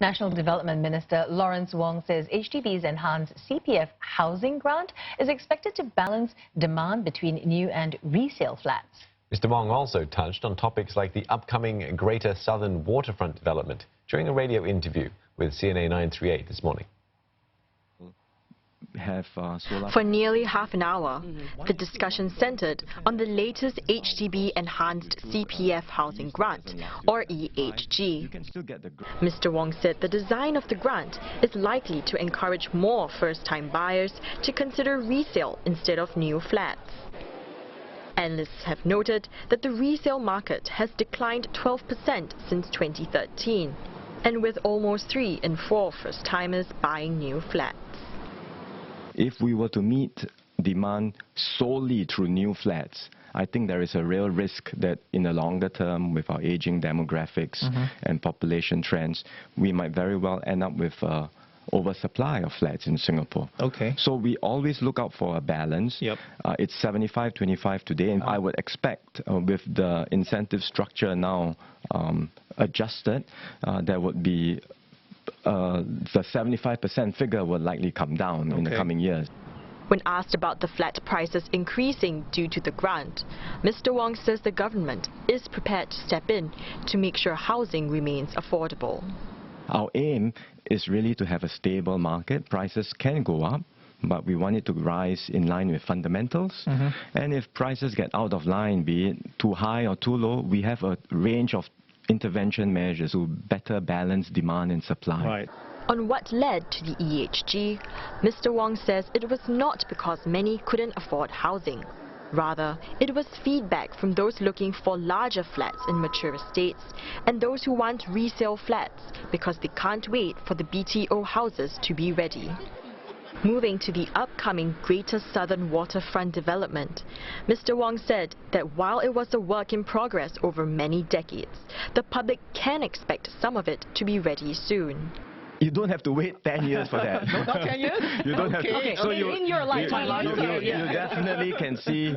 National Development Minister Lawrence Wong says HDB's enhanced CPF housing grant is expected to balance demand between new and resale flats. Mr. Wong also touched on topics like the upcoming Greater Southern Waterfront development during a radio interview with CNA 938 this morning. For nearly half an hour, the discussion centered on the latest HDB Enhanced CPF Housing Grant, or EHG. Mr. Wong said the design of the grant is likely to encourage more first-time buyers to consider resale instead of new flats. Analysts have noted that the resale market has declined 12% since 2013, and with almost 3 in 4 first-timers buying new flats. If we were to meet demand solely through new flats, I think there is a real risk that in the longer term, with our aging demographics and population trends, we might very well end up with oversupply of flats in Singapore. Okay. So we always look out for a balance. Yep. It's 75-25 today, and I would expect with the incentive structure now adjusted, there would be the 75% figure will likely come down in the coming years. When asked about the flat prices increasing due to the grant, Mr. Wong says the government is prepared to step in to make sure housing remains affordable. Our aim is really to have a stable market. Prices can go up, but we want it to rise in line with fundamentals. And if prices get out of line, be it too high or too low, we have a range of intervention measures to better balance demand and supply. Right. On what led to the EHG, Mr. Wong says it was not because many couldn't afford housing. Rather, it was feedback from those looking for larger flats in mature estates and those who want resale flats because they can't wait for the BTO houses to be ready. Moving to the upcoming Greater Southern Waterfront development, Mr. Wong said that while it was a work in progress over many decades, the public can expect some of it to be ready soon. You don't have to wait 10 years for that. Not 10 years? You don't have to. So in your lifetime, you definitely can see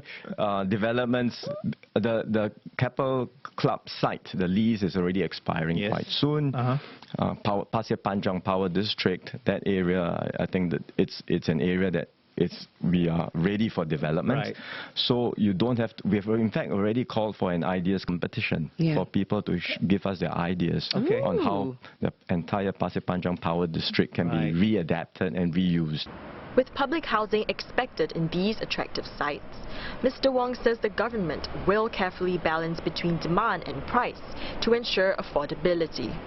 developments. The Keppel Club site, the lease is already expiring quite soon. Pasir Panjang Power District, that area, I think that it's an area that we are ready for development. Right. So you don't have to, we have in fact already called for an ideas competition for people to give us their ideas on how the entire Pasir Panjang Power District can be readapted and reused. With public housing expected in these attractive sites, Mr. Wong says the government will carefully balance between demand and price to ensure affordability.